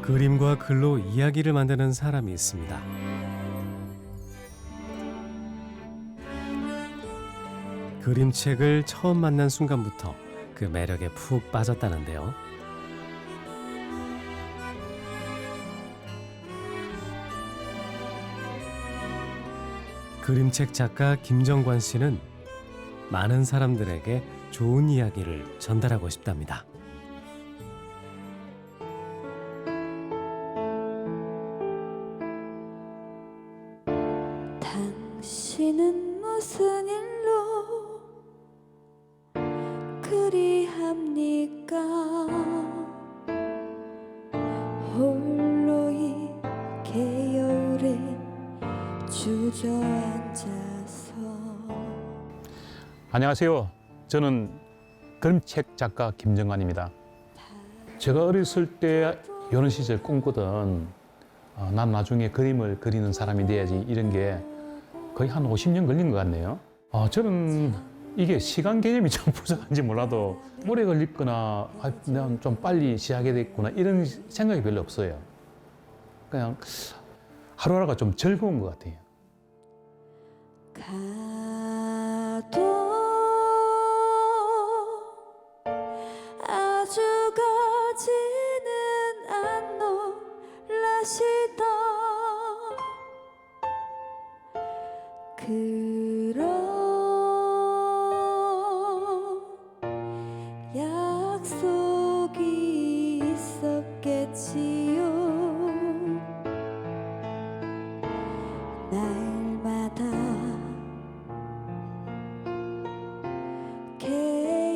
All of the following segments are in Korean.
그림과 글로 이야기를 만드는 사람이 있습니다. 그림책을 처음 만난 순간부터 그 매력에 푹 빠졌다는데요. 그림책 작가 김정관 씨는 많은 사람들에게 좋은 이야기를 전달하고 싶답니다. 당신은 무슨 일로 그리합니까? 홀로 이 개여울에 주저앉아서. 안녕하세요. 저는 그림책 작가 김정관입니다. 제가 어렸을 때 이런 시절 꿈꾸던 난 나중에 그림을 그리는 사람이 돼야지 이런 게 거의 한 50년 걸린 것 같네요. 저는 이게 시간 개념이 좀 부족한지 몰라도 오래 걸렸거나 난 좀 빨리 시작해야 됐구나 이런 생각이 별로 없어요. 그냥 하루하루가 좀 즐거운 것 같아요. 가도 아주 가지는 않노라시다. 그런 약속이 있었겠지요. 날마다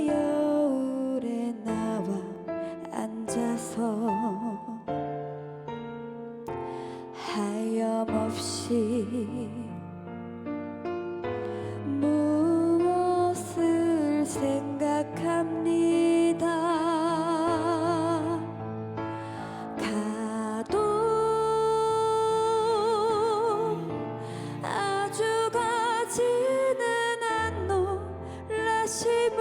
개여울에 나와 앉아서 하염없이 무엇을 생각합니다. 가도 아주 가지는 않노라심은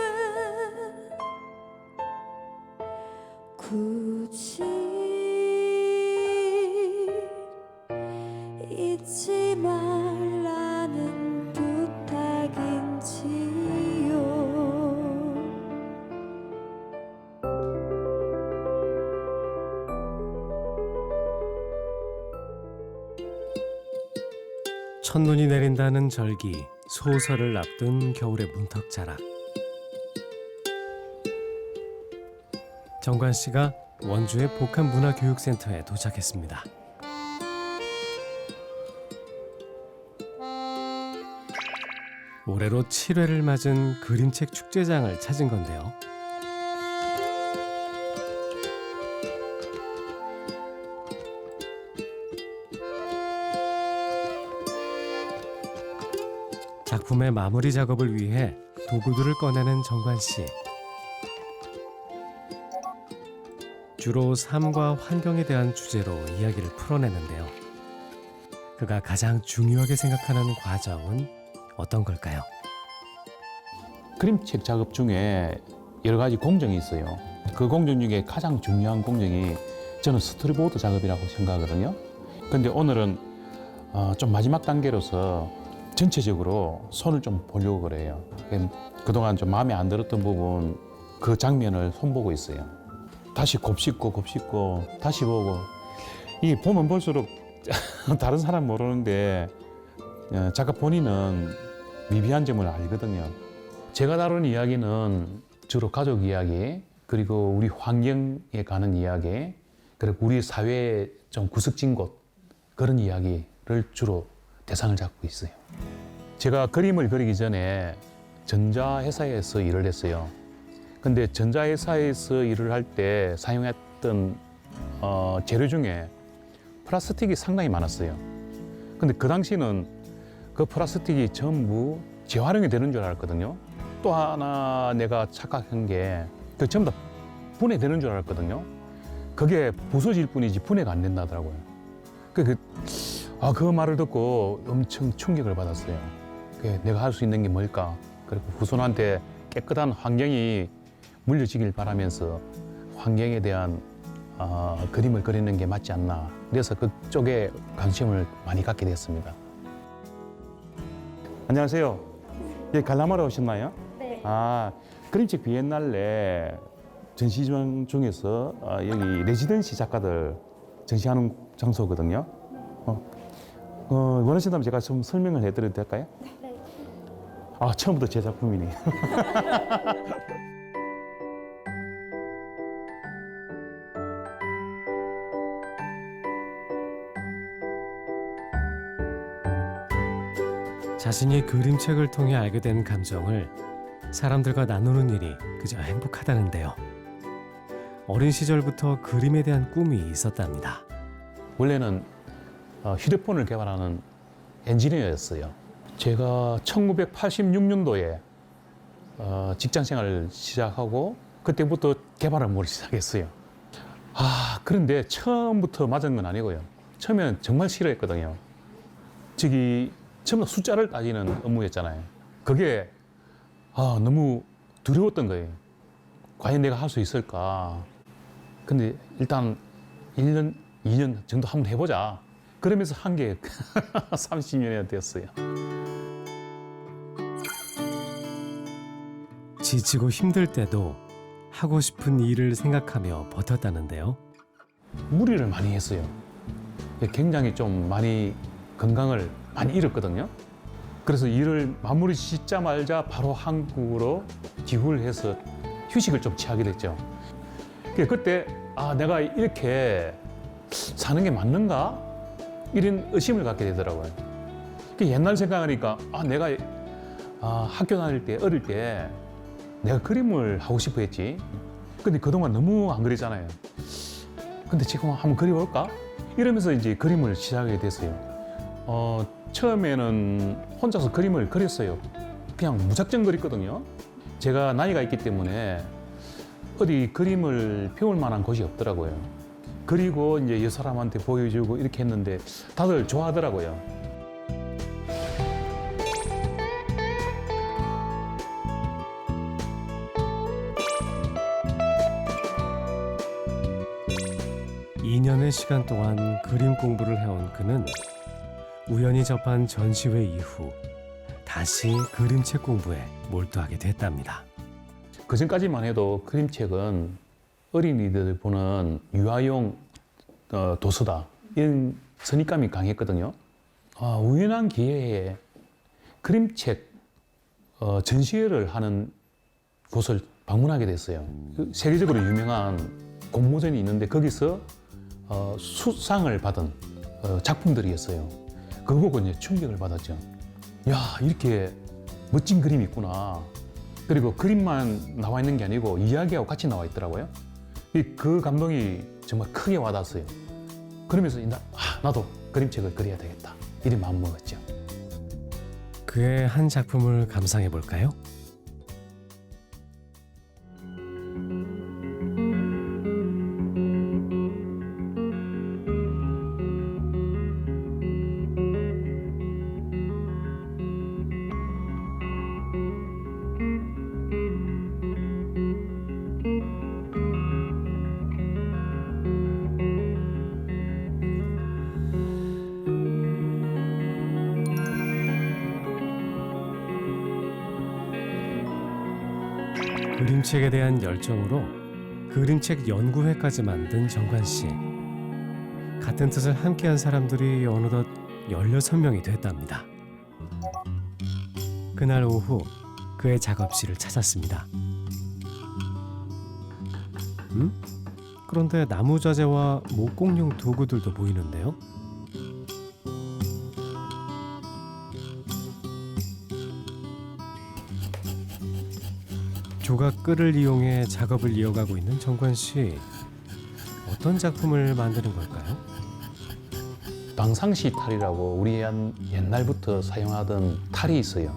굳이 잊지 말라는 부탁인지요. 첫눈이 내린다는 절기, 소설을 앞둔 겨울의 문턱자락. 정관 씨가 원주의 복합문화교육센터에 도착했습니다. 올해로 7회를 맞은 그림책 축제장을 찾은 건데요. 작품의 마무리 작업을 위해 도구들을 꺼내는 정관 씨. 주로 삶과 환경에 대한 주제로 이야기를 풀어내는데요. 그가 가장 중요하게 생각하는 과정은 어떤 걸까요? 그림책 작업 중에 여러 가지 공정이 있어요. 그 공정 중에 가장 중요한 공정이 저는 스토리보드 작업이라고 생각하거든요. 근데 오늘은 좀 마지막 단계로서 전체적으로 손을 좀 보려고 그래요. 그동안 좀 마음에 안 들었던 부분, 그 장면을 손보고 있어요. 다시 곱씹고 다시 보고. 이 보면 볼수록 다른 사람 모르는데 작가 본인은 미비한 점을 알거든요. 제가 다루는 이야기는 주로 가족 이야기, 그리고 우리 환경에 가는 이야기, 그리고 우리 사회의 좀 구석진 곳, 그런 이야기를 주로 대상을 잡고 있어요. 제가 그림을 그리기 전에 전자회사에서 일을 했어요. 근데 전자회사에서 일을 할 때 사용했던 재료 중에 플라스틱이 상당히 많았어요. 근데 그 당시는 그 플라스틱이 전부 재활용이 되는 줄 알았거든요. 또 하나 내가 착각한 게 그 전부 다 분해되는 줄 알았거든요. 그게 부서질 뿐이지 분해가 안 된다더라고요. 그 말을 듣고 엄청 충격을 받았어요. 내가 할 수 있는 게 뭘까? 그리고 후손한테 깨끗한 환경이 물려지길 바라면서 환경에 대한 그림을 그리는 게 맞지 않나. 그래서 그쪽에 관심을 많이 갖게 됐습니다. 안녕하세요. 여기 관람하러 오셨나요? 네. 그림책 비엔날레 전시장 중에서 여기 레지던시 작가들 전시하는 장소거든요. 원하신다면 제가 좀 설명을 해드려도 될까요? 네. 처음부터 제 작품이네. 자신이 그림책을 통해 알게 된 감정을 사람들과 나누는 일이 그저 행복하다는데요. 어린 시절부터 그림에 대한 꿈이 있었답니다. 원래는 휴대폰을 개발하는 엔지니어였어요. 제가 1986년도에 직장 생활을 시작하고 그때부터 개발을 시작했어요. 그런데 처음부터 맞은 건 아니고요. 처음에는 정말 싫어했거든요. 처음부터 숫자를 따지는 업무였잖아요. 그게 너무 두려웠던 거예요. 과연 내가 할 수 있을까? 근데 일단 1년, 2년 정도 한번 해보자. 그러면서 한 게 30년이 됐어요. 지치고 힘들 때도 하고 싶은 일을 생각하며 버텼다는데요. 무리를 많이 했어요. 굉장히 좀 많이 건강을 많이 잃었거든요. 그래서 일을 마무리 짓자마자 바로 한국으로 귀국을 해서 휴식을 좀 취하게 됐죠. 그때 내가 이렇게 사는 게 맞는가? 이런 의심을 갖게 되더라고요. 옛날 생각하니까 내가 학교 다닐 때 어릴 때 내가 그림을 하고 싶어 했지. 근데 그동안 너무 안 그리잖아요. 근데 지금 한번 그려볼까? 이러면서 이제 그림을 시작하게 됐어요. 처음에는 혼자서 그림을 그렸어요. 그냥 무작정 그렸거든요. 제가 나이가 있기 때문에 어디 그림을 배울 만한 곳이 없더라고요. 그리고 이제 이 사람한테 보여주고 이렇게 했는데 다들 좋아하더라고요. 이 년의 시간 동안 그림 공부를 해온 그는 우연히 접한 전시회 이후 다시 그림책 공부에 몰두하게 됐답니다. 그 전까지만 해도 그림책은 어린이들 보는 유아용 도서다 이런 선입감이 강했거든요. 우연한 기회에 그림책 전시회를 하는 곳을 방문하게 됐어요. 세계적으로 유명한 공모전이 있는데 거기서 수상을 받은 작품들이었어요. 그거 보고 이제 충격을 받았죠. 야, 이렇게 멋진 그림이 있구나. 그리고 그림만 나와 있는 게 아니고 이야기하고 같이 나와 있더라고요. 그 감동이 정말 크게 와닿았어요. 그러면서 나도 그림책을 그려야 되겠다. 이런 마음 먹었죠. 그의 한 작품을 감상해 볼까요? 그림책에 대한 열정으로 그림책 연구회까지 만든 정관 씨. 같은 뜻을 함께한 사람들이 어느덧 16명이 됐답니다. 그날 오후 그의 작업실을 찾았습니다. 그런데 나무 자재와 목공용 도구들도 보이는데요. 조각글을 이용해 작업을 이어가고 있는 정관 씨. 어떤 작품을 만드는 걸까요? 방상시 탈이라고 우리 옛날부터 사용하던 탈이 있어요.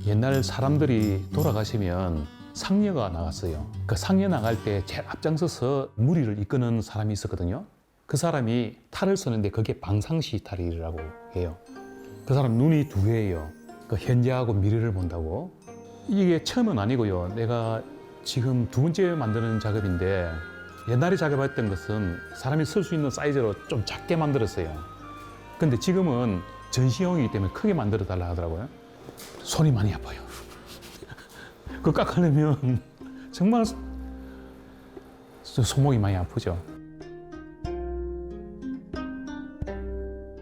옛날 사람들이 돌아가시면 상녀가 나갔어요. 그 상녀 나갈 때 제일 앞장서서 무리를 이끄는 사람이 있었거든요. 그 사람이 탈을 쓰는데 그게 방상시 탈이라고 해요. 그 사람 눈이 두 개예요. 그 현재하고 미래를 본다고. 이게 처음은 아니고요. 내가 지금 두 번째 만드는 작업인데 옛날에 작업했던 것은 사람이 쓸 수 있는 사이즈로 좀 작게 만들었어요. 근데 지금은 전시용이기 때문에 크게 만들어 달라 하더라고요. 손이 많이 아파요. 그거 깎으려면 정말 손목이 많이 아프죠.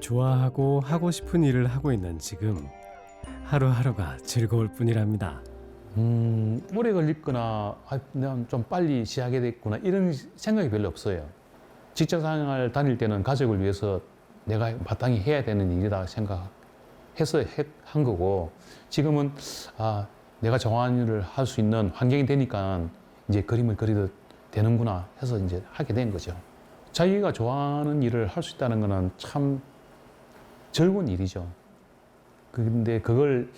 좋아하고 하고 싶은 일을 하고 있는 지금 하루하루가 즐거울 뿐이랍니다. 오래 걸렸거나 그냥 좀 빨리 시작해야 됐구나 이런 생각이 별로 없어요. 직장생활 다닐 때는 가족을 위해서 내가 마땅히 해야 되는 일이다 생각해서 한 거고, 지금은 내가 좋아하는 일을 할 수 있는 환경이 되니까 이제 그림을 그리도 되는구나 해서 이제 하게 된 거죠. 자기가 좋아하는 일을 할 수 있다는 거는 참 즐거운 일이죠. 근데 그걸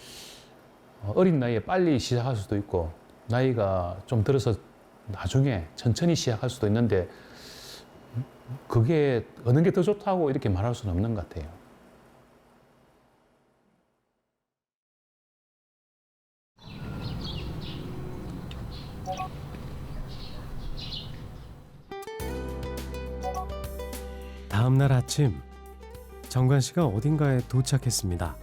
어린 나이에 빨리 시작할 수도 있고 나이가 좀 들어서 나중에 천천히 시작할 수도 있는데 그게 어느 게 더 좋다고 이렇게 말할 수는 없는 것 같아요. 다음 날 아침 정관 씨가 어딘가에 도착했습니다.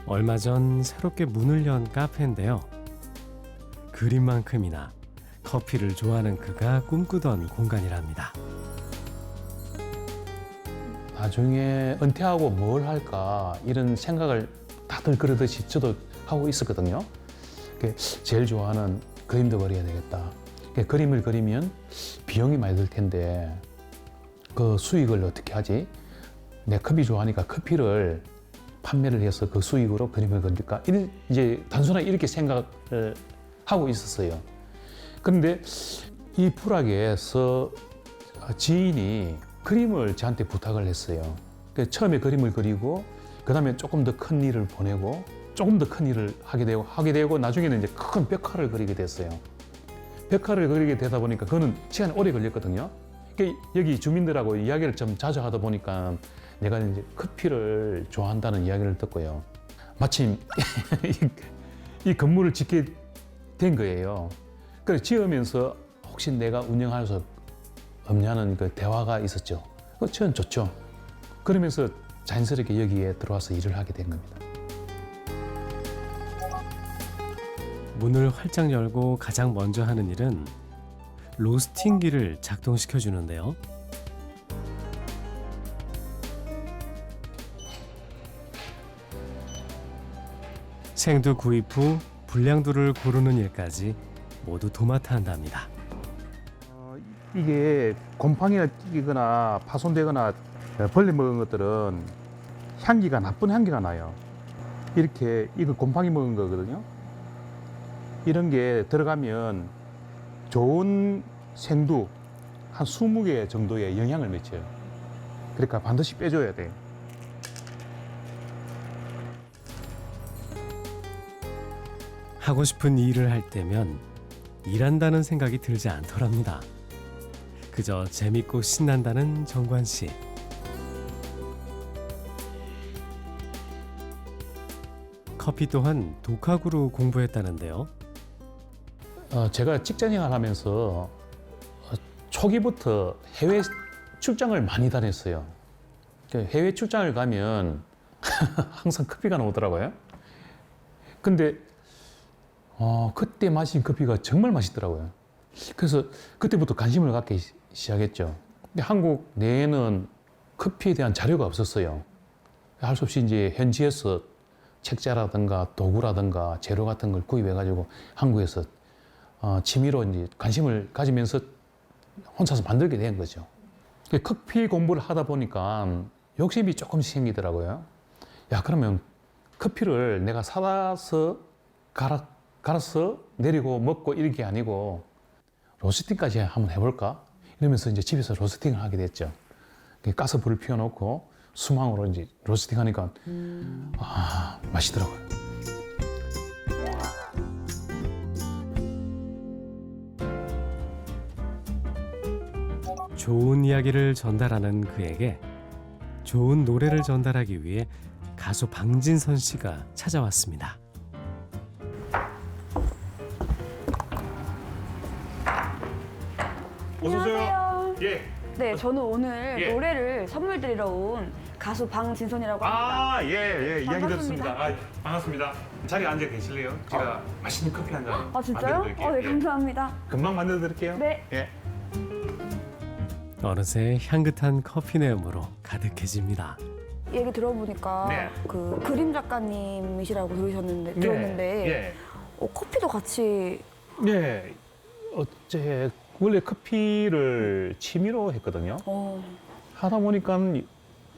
얼마 전 새롭게 문을 연 카페인데요. 그림만큼이나 커피를 좋아하는 그가 꿈꾸던 공간이랍니다. 나중에 은퇴하고 뭘 할까 이런 생각을 다들 그러듯이 저도 하고 있었거든요. 제일 좋아하는 그림도 그려야 되겠다. 그림을 그리면 비용이 많이 들 텐데 그 수익을 어떻게 하지? 내 커피 좋아하니까 커피를 판매를 해서 그 수익으로 그림을 그릴까? 이제 단순하게 이렇게 생각을 하고 있었어요. 그런데 이 불악에서 지인이 그림을 저한테 부탁을 했어요. 처음에 그림을 그리고 그 다음에 조금 더 큰 일을 보내고 조금 더 큰 일을 하게 되고 나중에는 이제 큰 벽화를 그리게 됐어요. 벽화를 그리게 되다 보니까 그거는 시간이 오래 걸렸거든요. 여기 주민들하고 이야기를 좀 자주 하다 보니까 내가 이제 커피를 좋아한다는 이야기를 듣고요. 마침 이 건물을 짓게 된 거예요. 그래서 지으면서 혹시 내가 운영할 수 없냐는 그 대화가 있었죠. 저는 좋죠. 그러면서 자연스럽게 여기에 들어와서 일을 하게 된 겁니다. 문을 활짝 열고 가장 먼저 하는 일은 로스팅기를 작동시켜 주는데요. 생두 구입 후 불량두를 고르는 일까지 모두 도맡아 한답니다. 이게 곰팡이가 끼거나 파손되거나 벌레 먹은 것들은 향기가 나쁜 향기가 나요. 이렇게 이거 곰팡이 먹은 거거든요. 이런 게 들어가면 좋은 생두 한 20개 정도의 영향을 미쳐요. 그러니까 반드시 빼줘야 돼요. 하고 싶은 일을 할 때면 일한다는 생각이 들지 않더랍니다. 그저 재밌고 신난다는 정관 씨. 커피 또한 독학으로 공부했다는데요. 제가 직장생활 하면서 초기부터 해외 출장을 많이 다녔어요. 해외 출장을 가면 항상 커피가 나오더라고요. 근데 그때 마신 커피가 정말 맛있더라고요. 그래서 그때부터 관심을 갖기 시작했죠. 근데 한국 내에는 커피에 대한 자료가 없었어요. 할 수 없이 이제 현지에서 책자라든가 도구라든가 재료 같은 걸 구입해가지고 한국에서 취미로 이제 관심을 가지면서 혼자서 만들게 된 거죠. 커피 공부를 하다 보니까 욕심이 조금씩 생기더라고요. 야, 그러면 커피를 내가 사서 갈아서 내리고 먹고 이런 게 아니고 로스팅까지 한번 해볼까? 이러면서 이제 집에서 로스팅을 하게 됐죠. 가스 불을 피워놓고 수망으로 이제 로스팅 하니까 맛있더라고요. 좋은 이야기를 전달하는 그에게 좋은 노래를 전달하기 위해 가수 방진선 씨가 찾아왔습니다. 어서 오세요. 안녕하세요. 예. 네, 저는 오늘 예. 노래를 선물 드리러 온 가수 방진선이라고 합니다. 아, 예, 이야기 반갑습니다. 듣습니다. 아, 반갑습니다. 자리에 앉아 계실래요? 제가 맛있는 커피 한 잔. 아, 진짜요? 만들어드릴게요. 네, 예. 감사합니다. 금방 만들어 드릴게요. 네. 예. 어느새 향긋한 커피 내음으로 가득해집니다. 얘기 들어보니까 네. 그 그림 작가님이시라고 들었는데 예. 커피도 같이 예. 어째 원래 커피를 취미로 했거든요. 하다 보니까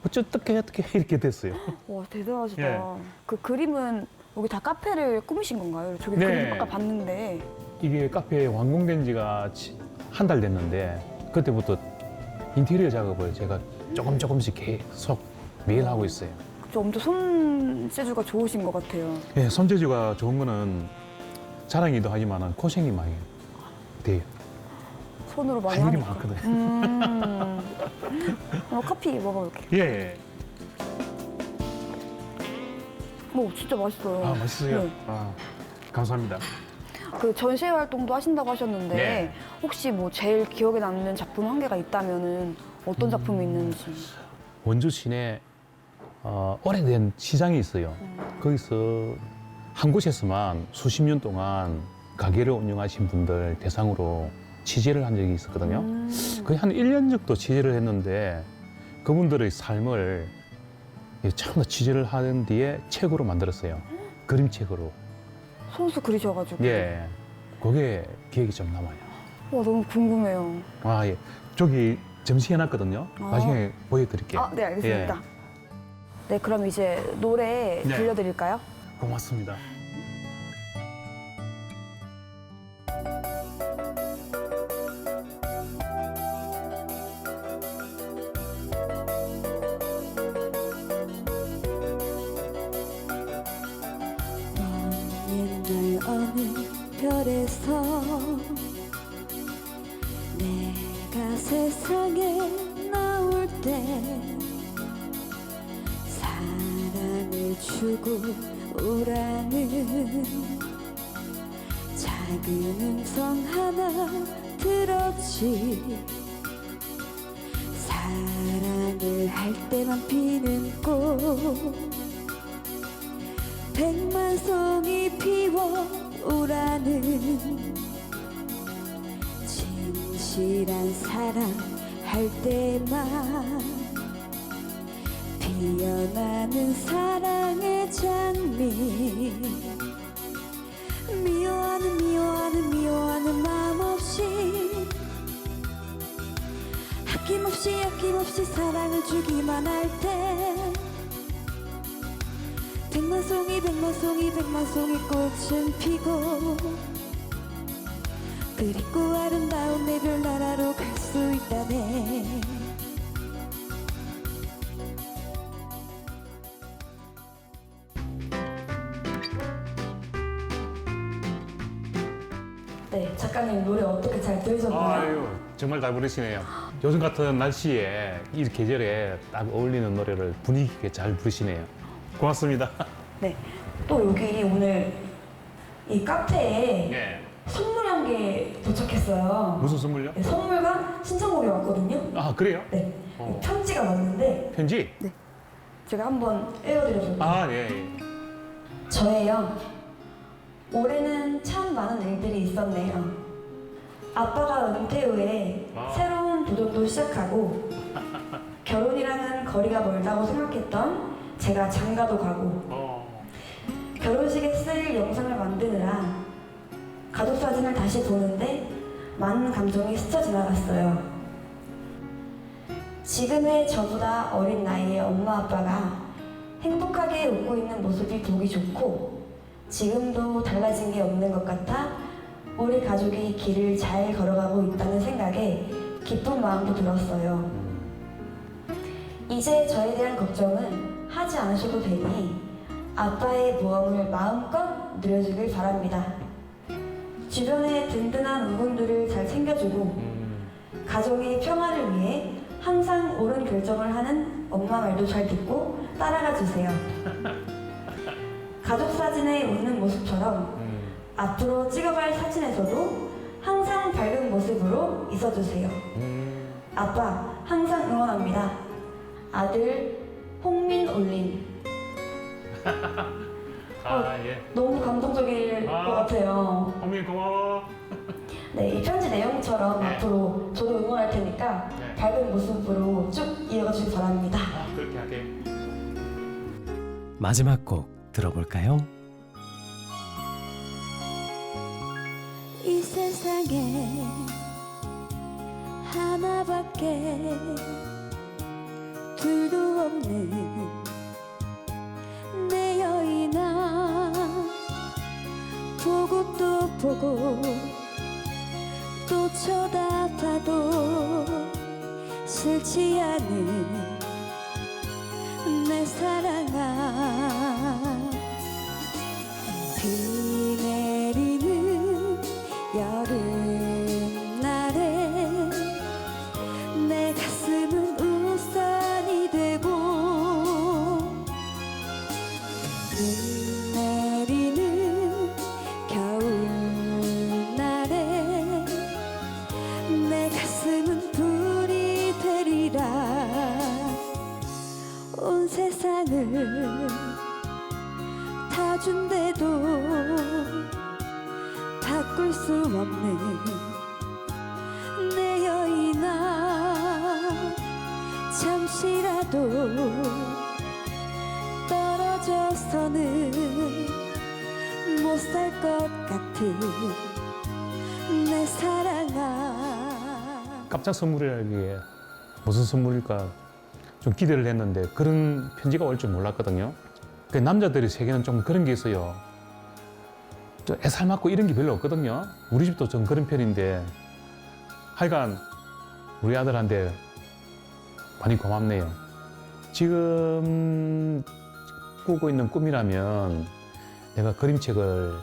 어떻게 이렇게 됐어요. 와 대단하시다. 예. 그 그림은 여기 다 카페를 꾸미신 건가요? 저기 네. 그림 아까 봤는데 이게 카페 완공된 지가 한 달 됐는데 그때부터 인테리어 작업을 제가 조금씩 계속 매일 하고 있어요. 좀 엄청 손재주가 좋으신 것 같아요. 예, 손재주가 좋은 거는 자랑이기도 하지만 고생이 많이 돼요. 손으로 많이 할 일이 하니까. 많거든요. 커피 먹어볼게요. 예. 진짜 맛있어요. 아, 맛있어요? 네. 아, 감사합니다. 그 전시회 활동도 하신다고 하셨는데 네. 혹시 뭐 제일 기억에 남는 작품 한 개가 있다면은 어떤 작품이 있는지. 원주 시내 오래된 시장이 있어요. 거기서 한 곳에서만 수십 년 동안 가게를 운영하신 분들 대상으로 취재를 한 적이 있었거든요. 거의 한 1년 정도 취재를 했는데 그분들의 삶을 참 취재를 하는 뒤에 책으로 만들었어요. 그림책으로. 손수 그리셔가지고. 예. 그게 기억이 좀 남아요. 와 너무 궁금해요. 아, 예. 저기 전시해놨거든요. 아. 나중에 보여드릴게요. 아, 네 알겠습니다. 네 그럼 이제 노래 네. 들려드릴까요? 고맙습니다. 옛날 어느 별에서 내가 세상에 나올 때 사랑을 주고 오라는 작은 음성 하나 들었지. 사랑을 할 때만 피는 꽃 백만 송이 피워오라는 진실한 사랑 할 때만 피어나는 사랑의 장미. 미워하는 마음 없이 아낌없이 사랑을 주기만 할 때 백만 송이 꽃은 피고 그리고 아름다운 내 별나라로 갈 수 있다네. 네 작가님 노래 어떻게 잘 들으셨나요? 아유, 정말 잘 부르시네요. 요즘 같은 날씨에 이 계절에 딱 어울리는 노래를 분위기 있게 잘 부르시네요. 고맙습니다. 네. 또 여기 오늘 이 카페에 예. 선물 한 개 도착했어요. 무슨 선물요? 네, 선물과 신청곡이 왔거든요. 아, 그래요? 네. 어. 편지가 왔는데 편지? 제가 한번 읽어드려볼게요. 아, 예, 예. 저예요. 올해는 참 많은 일들이 있었네요. 아빠가 은퇴 후에 새로운 도전도 시작하고 결혼이랑은 거리가 멀다고 생각했던 제가 장가도 가고 결혼식에 쓸 영상을 만드느라 가족 사진을 다시 보는데 많은 감정이 스쳐 지나갔어요. 지금의 저보다 어린 나이의 엄마 아빠가 행복하게 웃고 있는 모습이 보기 좋고 지금도 달라진 게 없는 것 같아 우리 가족이 길을 잘 걸어가고 있다는 생각에 기쁜 마음도 들었어요. 이제 저에 대한 걱정은 하지 않으셔도 되니 아빠의 모험을 마음껏 누려주길 바랍니다. 주변의 든든한 우분들을 잘 챙겨주고 가정의 평화를 위해 항상 옳은 결정을 하는 엄마 말도 잘 듣고 따라가 주세요. 가족 사진에 웃는 모습처럼 앞으로 찍어갈 사진에서도 항상 밝은 모습으로 있어주세요. 아빠 항상 응원합니다. 아들 홍민올림. 예. 너무 감동적일 것 같아요. 홍민 고마워. 네, 이 편지 내용처럼 네. 앞으로 저도 응원할 테니까 네. 밝은 모습으로 쭉 이어가 주시기 바랍니다. 그렇게 할게. 마지막 곡 들어볼까요? 이 세상에 하나밖에 둘도 없는 내 여인아 보고 또 보고 또 쳐다봐도 싫지 않은 내 사랑아 비 내리는 여름날에 내 가슴은 우산이 되고 눈 내리는 겨울날에 내 가슴은 불이 되리라 온 세상을 다 준대도 바꿀 수 없는 내 여인아 잠시라도 떨어져서는 못 살 것 같은 내 사랑아 깜짝 선물이라기에 무슨 선물일까 좀 기대를 했는데 그런 편지가 올 줄 몰랐거든요. 그 남자들의 세계는 좀 그런 게 있어요. 좀 애살 맞고 이런 게 별로 없거든요. 우리 집도 좀 그런 편인데 하여간 우리 아들한테 많이 고맙네요. 지금 꾸고 있는 꿈이라면 내가 그림책을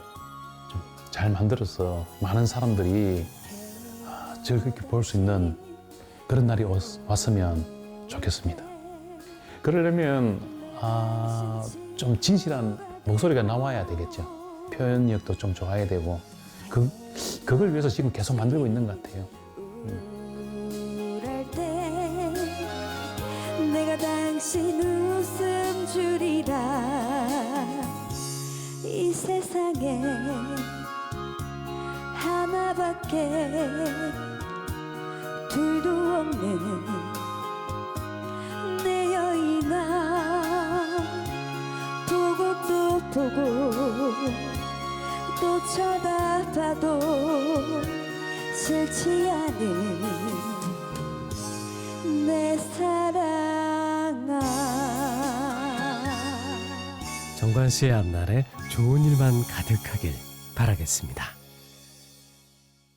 좀 잘 만들어서 많은 사람들이 즐겁게 볼 수 있는 그런 날이 왔으면 좋겠습니다. 그러려면 좀 진실한 목소리가 나와야 되겠죠. 표현력도 좀 좋아야 되고 그걸 위해서 지금 계속 만들고 있는 것 같아요. 우울할 때 내가 당신 웃음 주리라 이 세상에 하나밖에 둘도 없는 내 여인아 보고 또 보고 또 쳐다봐도 싫지 않은 내 사랑아 정관 씨의 앞날에 좋은 일만 가득하길 바라겠습니다.